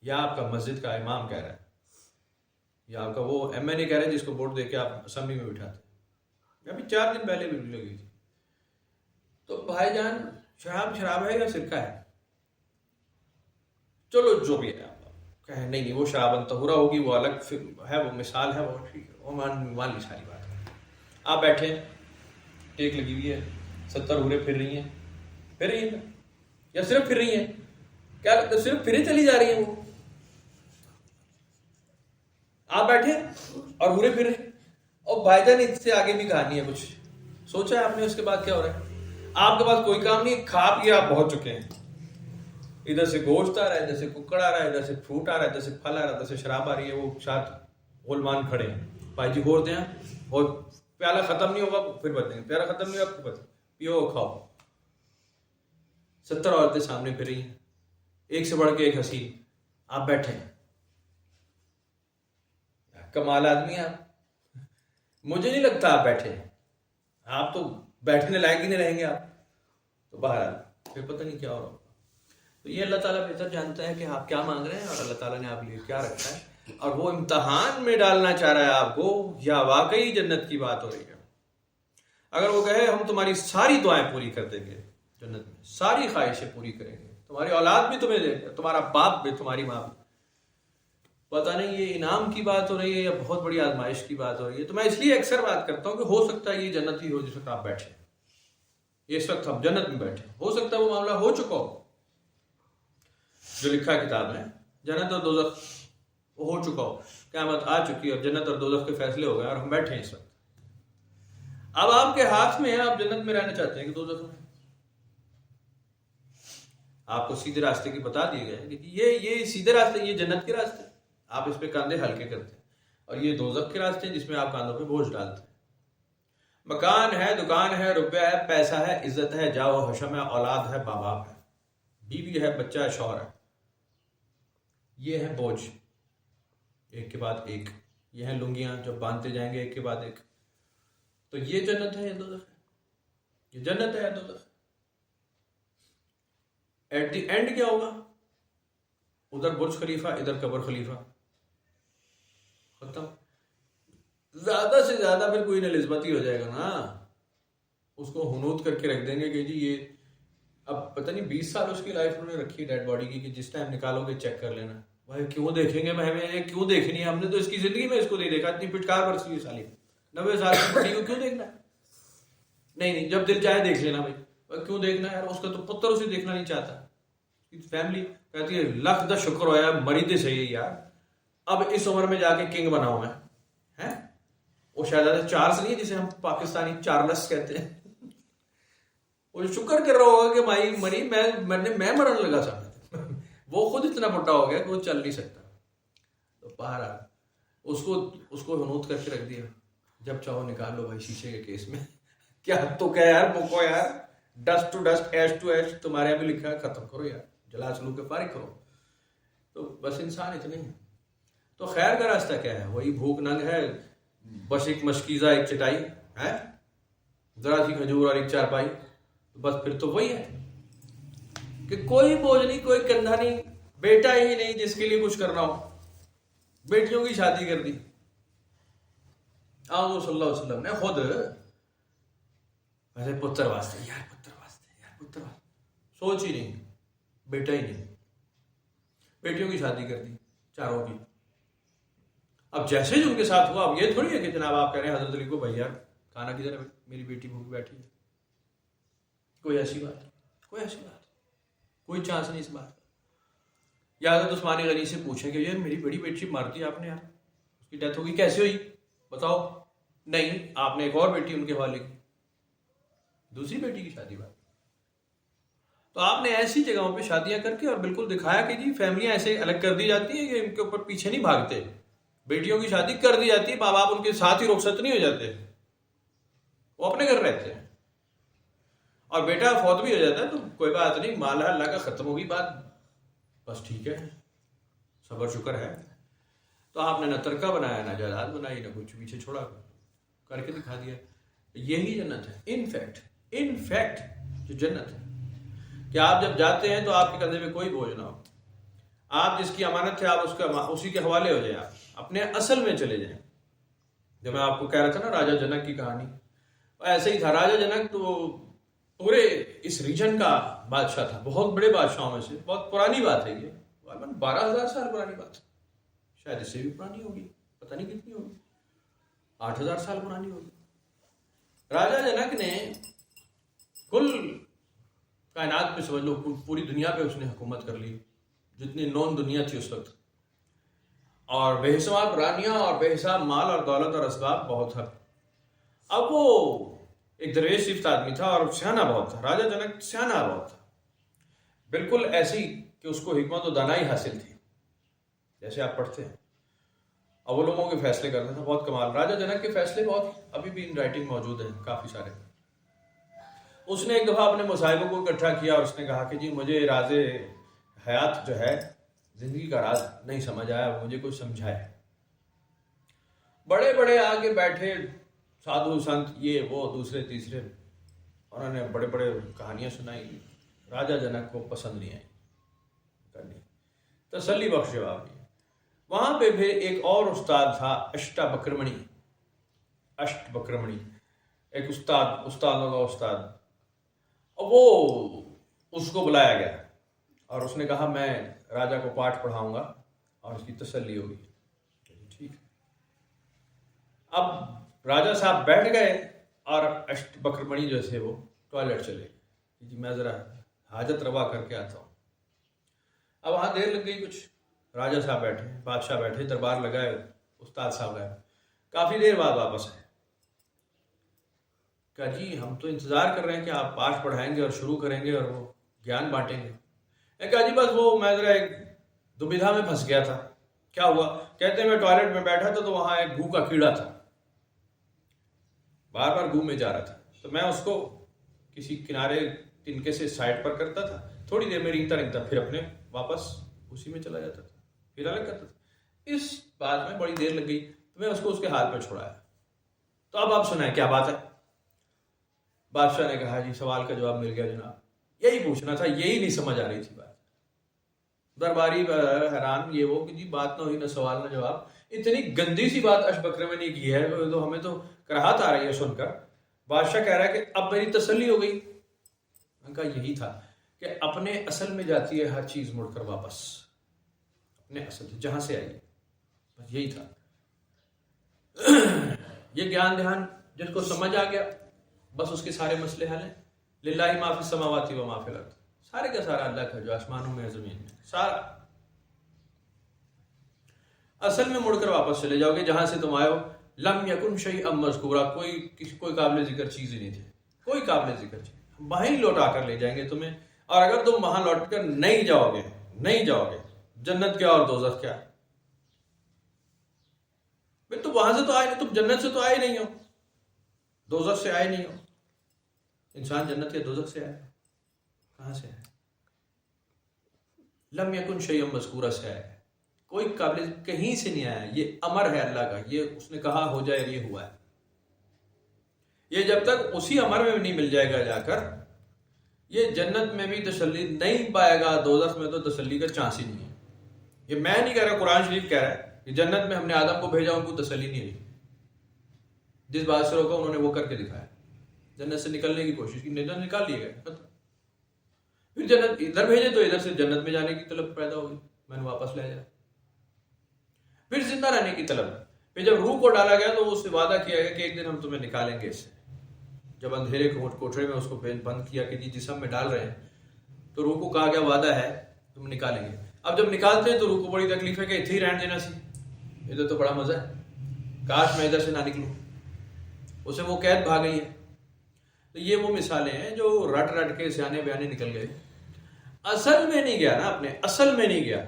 یا آپ کا مسجد کا امام کہہ رہا ہے، یا آپ کا وہ MNA کہہ رہے ہیں جس کو ووٹ دے کے آپ اسمبلی میں بٹھاتے ہیں. ابھی 4 دن پہلے بھی لگی تھی. تو بھائی جان شراب ہے یا سرکہ ہے؟ چلو جو بھی ہے آپ کہیں نہیں وہ شرابن طہورہ ہوگی، وہ الگ ہے، وہ مثال ہے، وہ ٹھیک ہے، وہ مان لی ساری بات ہے. آپ بیٹھے، ٹیک لگی ہوئی ہے، 70 ہورے پھر رہی ہیں یا صرف پھر رہی ہیں؟ کیا صرف پھرے چلی جا رہی ہیں؟ وہ آپ بیٹھے اور گھورے پھر رہے. اور بھائی جان اس سے آگے بھی کہانی ہے کچھ. سوچا ہے آپ نے اس کے بعد کیا ہو رہا ہے؟ آپ کے پاس کوئی کام نہیں, کھا پی آپ پہنچ چکے ہیں. ادھر سے گوشت آ رہا ہے, ادھر سے ککڑ آ رہا ہے, ادھر سے فروٹ آ رہا ہے, ادھر سے پھل آ رہا ہے, ادھر سے شراب آ رہی ہے. وہ ساتھ غلمان کھڑے ہیں, بھائی جی گور دیں, اور پیالہ ختم نہیں ہوگا پھر بتائیں گے, پیالہ ختم نہیں ہوگا پھر بتائیں, پیو کھاؤ. 70 عورتیں سامنے پھر رہی ہیں, ایک سے بڑھ کے ایک حسین. آپ بیٹھے ہیں, کمال آدمی آپ. مجھے نہیں لگتا آپ بیٹھے ہیں, آپ تو بیٹھنے لائق ہی نہیں رہیں گے آپ. تو بہرحال پھر پتہ نہیں کیا ہو رہا ہوگا. تو یہ اللہ تعالیٰ بہتر جانتا ہے کہ آپ کیا مانگ رہے ہیں اور اللہ تعالیٰ نے آپ لیے کیا رکھا ہے, اور وہ امتحان میں ڈالنا چاہ رہا ہے آپ کو یا واقعی جنت کی بات ہو رہی ہے. اگر وہ کہے ہم تمہاری ساری دعائیں پوری کر دیں گے جنت میں, ساری خواہشیں پوری کریں گے, تمہاری اولاد بھی تمہیں دیں گے, تمہارا باپ بھی, تمہاری ماں بھی. پتہ نہیں یہ انعام کی بات ہو رہی ہے یا بہت بڑی آزمائش کی بات ہو رہی ہے. تو میں اس لیے اکثر بات کرتا ہوں کہ ہو سکتا ہے یہ جنت ہی ہو جس وقت آپ بیٹھے, یہ اس وقت ہم جنت میں بیٹھے. ہو سکتا ہے وہ معاملہ ہو چکا ہو جو لکھا کتاب میں, جنت اور دوزخ وہ ہو چکا ہو, قیامت آ چکی ہے اور جنت اور دوزخ کے فیصلے ہو گئے اور ہم بیٹھے ہیں اس وقت. اب آپ کے ہاتھ میں ہے, آپ جنت میں رہنا چاہتے ہیں کہ دوزخ میں. آپ کو سیدھے راستے کی بتا دیے گئے کہ یہ سیدھے راستے, یہ جنت کے راستے, آپ اس پہ کاندھے ہلکے کرتے ہیں, اور یہ دوزخ کے راستے ہیں جس میں آپ کاندھوں پہ بوجھ ڈالتے ہیں. مکان ہے, دکان ہے, روپیہ ہے, پیسہ ہے, عزت ہے, جاؤ و حشم ہے, اولاد ہے, ماں باپ ہے, بیوی ہے, بچہ ہے, شوہر ہے. یہ ہے بوجھ ایک کے بعد ایک, یہ ہیں لنگیاں جو باندھتے جائیں گے ایک کے بعد ایک. تو یہ جنت ہے یا دوزخ ہے؟ یہ جنت ہے یا دوزخ ہے؟ ایٹ دی اینڈ کیا ہوگا؟ ادھر برج خلیفہ, ادھر قبر خلیفہ, ختم. زیادہ سے زیادہ پھر کوئی نسبت ہی ہو جائے گا نا, اس کو ہنوت کر کے رکھ دیں گے کہ جی یہ اب پتہ نہیں 20 سال اس کی لائف انہوں نے رکھی ہے ڈیڈ باڈی کی, کہ جس ٹائم نکالو گے چیک کر لینا. بھائی کیوں دیکھیں گے, ہمیں کیوں دیکھنی ہے, ہم نے تو اس کی زندگی میں اس کو نہیں دیکھا, اتنی پٹکار برسی ہوئی سالی 90 سال کی بڑی کو کیوں دیکھنا ہے. نہیں جب دل چاہے دیکھ لینا بھائی, کیوں دیکھنا ہے یار, اس کا تو پتر اسے دیکھنا نہیں چاہتا. فیملی کہتی ہے لاکھ دا شکر ہو یار, مری تے صحیح ہے یار, اب اس عمر میں جا کے کنگ بناؤں میں. ہے وہ شہزادہ چارلس نہیں ہے جسے ہم پاکستانی چارلس کہتے ہیں, وہ شکر کر رہا ہوگا کہ مائی مری, میں مرنے لگا سا. وہ خود اتنا بڑا ہو گیا کہ وہ چل نہیں سکتا. تو بہرحال اس کو ہنوت کر کے رکھ دیا, جب چاہو نکال لو بھائی شیشے کے کیس میں. کیا تو کیا یار, بکو یار, dust to dust, ash to ash, تمہارے یہاں بھی لکھا ہے, ختم کرو یار, جلا سلو کے فارغ کرو. تو بس انسان اتنے ہیں. تو خیر کا راستہ کیا ہے؟ وہی بھوک ننگ ہے, بس ایک مشکیزہ, ایک چٹائی ہے, ذرا سی کھجور اور ایک چارپائی. بس پھر تو وہی ہے کہ کوئی بوجھ نہیں, کوئی کندھا نہیں, بیٹا ہی نہیں جس کے لیے کچھ کرنا ہو. بیٹیوں کی شادی کر دی حضور صلی اللہ علیہ وسلم نے خود, ویسے پتر واسطے یار, پتر واسطے, سوچ ہی نہیں, بیٹا ہی نہیں, بیٹیوں کی شادی کر دی چاروں کی. اب جیسے ہی ان کے ساتھ ہوا, اب یہ تھوڑی ہے کہ جناب آپ کہہ رہے ہیں حضرت علی کو بھائی یار کھانا کدھر ہے, میری بیٹی بھوکی بیٹھی ہے. کوئی ایسی بات, کوئی چانس نہیں اس بات کا. یا حضرت عثمان غنی سے پوچھیں کہ یار میری بڑی بیٹی مار دی آپ نے یار, اس کی ڈیتھ ہوگی, کیسے ہوئی بتاؤ. نہیں, آپ نے ایک اور بیٹی ان کے حوالے کی, دوسری بیٹی کی شادی بات. تو آپ نے ایسی جگہوں پہ شادیاں کر کے اور بالکل دکھایا کہ جی فیملیاں ایسے الگ کر دی جاتی ہیں کہ ان کے اوپر پیچھے نہیں بھاگتے. بیٹیوں کی شادی کر دی جاتی ہے, ماں باپ ان کے ساتھ ہی رخصت نہیں ہو جاتے, وہ اپنے گھر رہتے ہیں. اور بیٹا فوت بھی ہو جاتا ہے تو کوئی بات نہیں, مالا اللہ کا ختم ہوگی بات, بس ٹھیک ہے, صبر شکر ہے. تو آپ نے نہ ترکہ بنایا, نہ جائیداد بنائی, نہ کچھ پیچھے چھوڑا, کر کے دکھا دیا. یہی جنت ہے. ان فیکٹ جو جنت ہے کہ آپ جب جاتے ہیں تو آپ کے کندھے میں کوئی بوجھ نہ ہو. آپ جس کی امانت ہے آپ اسی کے حوالے ہو جائیں, آپ اپنے اصل میں چلے جائیں. جب میں آپ کو کہہ رہا تھا نا راجہ جنک کی کہانی, ایسے ہی تھا. راجہ جنک تو پورے اس ریجن کا بادشاہ تھا, بہت بڑے بادشاہوں میں سے. بہت پرانی بات ہے یہ, 12,000 سال پرانی بات, شاید اس سے بھی پرانی ہوگی, پتہ نہیں کتنی ہوگی, 8,000 سال پرانی ہوگی. راجہ جنک نے کل کائنات پہ سمجھ لو پوری دنیا پہ اس نے حکومت کر لی, جتنی نون دنیا تھی اس وقت. اور بے حساب رانیاں اور بے حساب مال اور دولت اور اسباب بہت ہے. اب وہ ایک درویش صفت آدمی تھا اور سیانا بہت تھا. راجا جنک سیانا بہت تھا، بالکل ایسی کہ اس کو حکمت و دانائی حاصل تھی جیسے آپ پڑھتے ہیں، اور وہ لوگوں کے فیصلے کرتا تھا. بہت کمال. راجا جنک کے فیصلے بہت ابھی بھی ان رائٹنگ موجود ہیں کافی سارے. اس نے ایک دفعہ اپنے مصاحبوں کو اکٹھا کیا اور اس نے کہا کہ جی مجھے راز حیات جو ہے، زندگی کا راز نہیں سمجھ آیا، مجھے کچھ سمجھائے. بڑے بڑے آگے بیٹھے سادھو سنت یہ وہ دوسرے تیسرے، انہوں نے بڑے بڑے کہانیاں سنائی. راجا جنک کو پسند نہیں آئی، کرنی تسلی بخش جواب نہیں. وہاں پہ پھر ایک اور استاد تھا، اشٹ بکرمنی، ایک استادوں کا استاد. اور وہ اس کو بلایا گیا اور اس نے کہا میں راجا کو پاٹھ پڑھاؤں گا اور اس کی تسلی ہوگی. ٹھیک. اب راجا صاحب بیٹھ گئے اور اشٹ بکرمنی جو تھے وہ ٹوائلٹ چلے گئے. جی میں ذرا حاجت روا کر کے آتا ہوں. اب وہاں دیر لگ گئی کچھ. راجا صاحب بیٹھے، بادشاہ بیٹھے، دربار لگائے، استاد صاحب گئے. کافی دیر بعد واپس آئے. کہا جی ہم تو انتظار کر رہے ہیں کہ آپ پاٹھ پڑھائیں گے اور شروع کریں گے اور وہ گیان بانٹیں گے. کہا جی بس وہ میں ذرا ایک دوبدھا میں پھنس گیا تھا. کیا ہوا؟ کہتے ہیں میں ٹوائلٹ میں بیٹھا تھا تو وہاں ایک گھو کا کیڑا تھا، بار بار گھو میں جا رہا تھا. تو میں اس کو کسی کنارے تنکے سے سائڈ پر کرتا تھا، تھوڑی دیر میں رینگتا پھر اپنے واپس اسی میں چلا جاتا تھا، پھر الگ کرتا تھا. اس بات میں بڑی دیر لگ گئی تو میں اس کو اس کے حال پہ چھوڑایا. تو اب آپ سنائیں کیا بات ہے. بادشاہ نے کہا جی سوال کا جواب مل گیا جناب، یہی پوچھنا تھا، یہی نہیں سمجھ آ رہی تھی بات. درباری حیران یہ وہ کہ جی بات نہ ہوئی، نہ سوال نہ جواب. اتنی گندی سی بات اشٹ بکرمنی کی ہے تو ہمیں تو کراہت آ رہی ہے سن کر. بادشاہ کہہ رہا ہے کہ اب میری تسلی ہو گئی. میں نے کہا یہی تھا کہ اپنے اصل میں جاتی ہے ہر چیز مڑ کر واپس، اپنے اصل سے جہاں سے آئی ہے. بس یہی تھا. یہ گیان دھیان جس کو سمجھ آ گیا بس اس کے سارے مسئلے حل ہیں. للہ ما فی السماوات و ما فی الارض، سارے کا سارا اللہ کا جو آسمانوں میں زمین میں سارا. اصل میں مڑ کر واپس چلے جاؤ گے جہاں سے تم آئے ہو. لم یکن شیئا مذکورا، کوئی قابل ذکر چیز ہی نہیں تھی، کوئی قابل ذکر چیز. وہیں ہی لوٹا کر لے جائیں گے تمہیں. اور اگر تم وہاں لوٹ کر نہیں جاؤ گے جنت کیا اور دوزخ کیا. تو وہاں سے تو آئے نہیں، تم جنت سے تو آئے نہیں ہو، دوزخ سے آئے نہیں ہو. انسان جنت یا دوزخ سے آئے، کہاں سے آئے؟ لم یکن شیئا مذکورا سے آئے، کوئی قابل کہیں سے نہیں آیا. یہ امر ہے اللہ کا، یہ اس نے کہا ہو جائے، یہ ہوا ہے. یہ جب تک اسی امر میں نہیں مل جائے گا جا کر، یہ جنت میں بھی تسلی نہیں پائے گا، دوزخ میں تو تسلی کا چانس ہی نہیں ہے. یہ میں نہیں کہہ رہا، قرآن شریف کہہ رہا ہے کہ جنت میں ہم نے آدم کو بھیجا، ان کو تسلی نہیں ہوئی. جس بات سے روکا انہوں نے وہ کر کے دکھایا. جنت سے نکلنے کی کوشش کی، نکال لیے گئے. پھر جنت ادھر بھیجے تو ادھر سے جنت میں جانے کی طلب پیدا ہوگی، میں نے واپس لے جایا. پھر زندہ رہنے کی طلب. پھر جب روح کو ڈالا گیا تو اس سے وعدہ کیا گیا کہ ایک دن ہم تمہیں نکالیں گے اس سے. جب اندھیرے کوٹھڑے میں اس کو بند کیا کہ جی جسم میں ڈال رہے ہیں، تو روح کو کہا گیا وعدہ ہے تم نکالیں گے. اب جب نکالتے ہیں تو روح کو بڑی تکلیف ہے کہ اتنے ہی رہن دینا سی، ادھر تو بڑا مزہ ہے، کاش میں ادھر سے نہ نکلوں. اسے وہ قید بھاگ گئی ہے. تو یہ وہ مثالیں ہیں جو رٹ کے سیانے بیانے نکل گئے، اصل میں نہیں گیا نا، اپنے اصل میں نہیں گیا.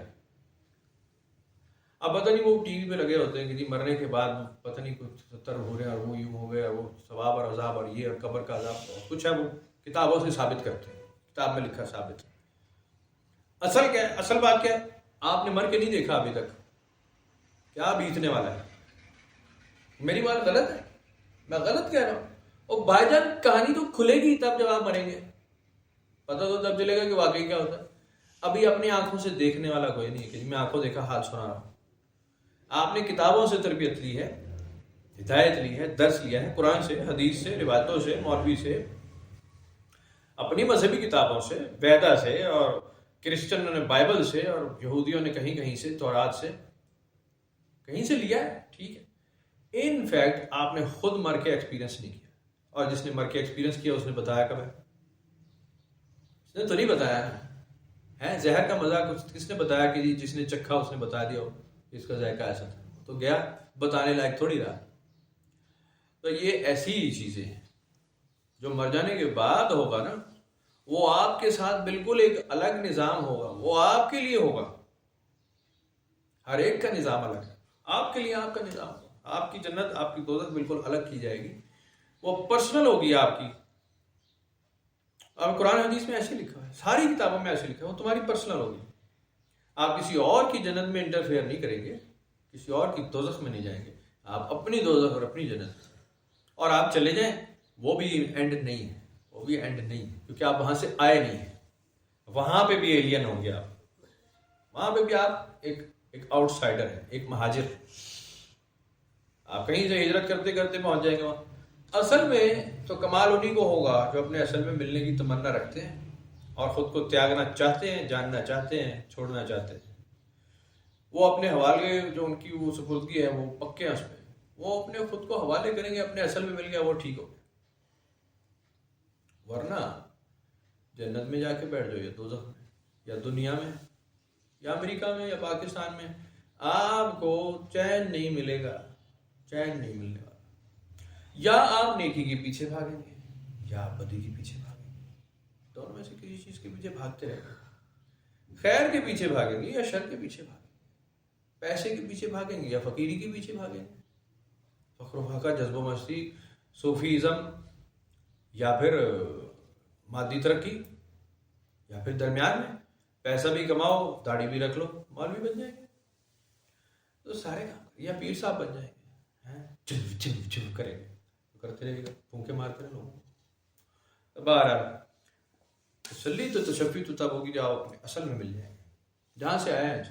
اب پتہ نہیں وہ ٹی وی پہ لگے ہوتے ہیں کہ جی مرنے کے بعد پتہ نہیں کچھ 70 ہو رہے ہیں اور وہ یوں ہو گیا، وہ ثواب اور عذاب اور یہ اور قبر کا عذاب کچھ ہے، وہ کتابوں سے ثابت کرتے ہیں، کتاب میں لکھا ثابت ہے. اصل کیا ہے؟ اصل بات کیا ہے؟ آپ نے مر کے نہیں دیکھا ابھی تک، کیا بیتنے والا ہے. میری بات غلط ہے؟ میں غلط کہہ رہا ہوں. اور بھائی جان کہانی تو کھلے گی تب جب آپ مریں گے، پتہ تو تب چلے گا کہ واقعی کیا ہوتا ہے. ابھی اپنی آنکھوں سے دیکھنے والا کوئی نہیں کہ میں آنکھوں دیکھا حال سنا رہا ہوں. آپ نے کتابوں سے تربیت لی ہے، ہدایت لی ہے، درس لیا ہے، قرآن سے، حدیث سے، روایتوں سے، مولوی سے، اپنی مذہبی کتابوں سے، ویدا سے، اور کرسچنوں نے بائبل سے، اور یہودیوں نے کہیں کہیں سے، تورات سے، کہیں سے لیا ہے. ٹھیک ہے. ان فیکٹ آپ نے خود مر کے ایکسپیرینس نہیں کیا، اور جس نے مر کے ایکسپیرینس کیا اس نے بتایا کب ہے؟ اس نے تو نہیں بتایا ہے. زہر کا مزہ کس نے بتایا کہ جس نے چکھا اس نے بتا دیا ہو؟ اس کا ذائقہ ایسا تھا، تو گیا بتانے لائق تھوڑی رہا. تو یہ ایسی ہی چیزیں ہیں جو مر جانے کے بعد ہوگا نا، وہ آپ کے ساتھ بالکل ایک الگ نظام ہوگا، وہ آپ کے لیے ہوگا. ہر ایک کا نظام الگ ہے. آپ کے لیے آپ کا نظام ہوگا. آپ کی جنت آپ کی دوزخ بالکل الگ کی جائے گی، وہ پرسنل ہوگی آپ کی. اور قرآن حدیث میں ایسے لکھا ہے، ساری کتابوں میں ایسے لکھا ہے، وہ تمہاری پرسنل ہوگی. آپ کسی اور کی جنت میں انٹرفیئر نہیں کریں گے، کسی اور کی دوزخ میں نہیں جائیں گے. آپ اپنی دوزخ اور اپنی جنت، اور آپ چلے جائیں، وہ بھی اینڈ نہیں ہے، وہ بھی اینڈ نہیں ہے، کیونکہ آپ وہاں سے آئے نہیں ہیں. وہاں پہ بھی ایلین ہوں گے آپ، وہاں پہ بھی آپ ایک آؤٹ سائڈر ہیں، ایک مہاجر. آپ کہیں سے ہجرت کرتے کرتے پہنچ جائیں گے وہاں. اصل میں تو کمال انہی کو ہوگا جو اپنے اصل میں ملنے کی تمنا رکھتے ہیں اور خود کو تیاگنا چاہتے ہیں، جاننا چاہتے ہیں، چھوڑنا چاہتے ہیں. وہ اپنے حوالے جو ان کی وہ سپردگی ہے وہ پکے ہیں اس میں، وہ اپنے خود کو حوالے کریں گے. اپنے اصل میں مل گیا وہ ٹھیک ہو گیا. ورنہ جنت میں جا کے بیٹھ جاؤ یا دوزخ میں یا دنیا میں یا امریکہ میں یا پاکستان میں، آپ کو چین نہیں ملے گا، چین نہیں ملنے والا. یا آپ نیکی کے پیچھے بھاگیں گے یا آپ بدی کے پیچھے بھاگیں گے. دونوں میں سے کسی چیز کے پیچھے بھاگتے رہیں گے. خیر کے پیچھے بھاگیں گے یا شر کے پیچھے بھاگیں گے. پیسے کے پیچھے بھاگیں گے یا فقیری کے پیچھے بھاگیں گے. فخر و فخر، جذب و مستی، صوفیزم، یا پھر مادی ترقی، یا پھر درمیان میں پیسہ بھی کماؤ، داڑھی بھی رکھ لو، مولوی بن جائیں گے. تو سارے کام، یا پیر صاحب بن جائیں گے، چم چم چم کریں گے، کرتے رہے گا، پھونکے مارتے رہے لوگوں کو. بہرحال تسلی تو تشفی تو تب ہوگی جب آپ اپنے اصل میں مل جائیں گے جہاں سے آئے ہیں.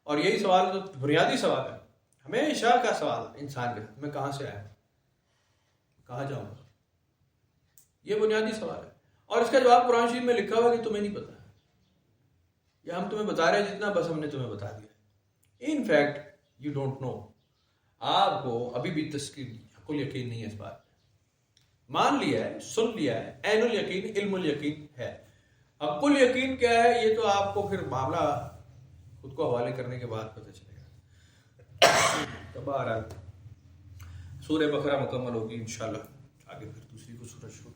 اور یہی سوال تو بنیادی سوال ہے، ہمیشہ کا سوال انسان کے، میں کہاں سے آیا، کہاں جاؤں گا، یہ بنیادی سوال ہے. اور اس کا جواب قرآن شریف میں لکھا ہوا ہے کہ تمہیں نہیں پتا، یا ہم تمہیں بتا رہے ہیں جتنا، بس ہم نے تمہیں بتا دیا. In fact you don't know. آپ کو ابھی بھی کوئی یقین نہیں ہے اس بات پہ. مان لیا ہے، سن لیا ہے، عین الیقین علم الیقین ہے. اب کل یقین کیا ہے یہ تو آپ کو پھر معاملہ خود کو حوالے کرنے کے بعد پتہ چلے گا. تو بہرحال سورہ بقرہ مکمل ہوگی انشاءاللہ، آگے پھر دوسری کو سورہ شروع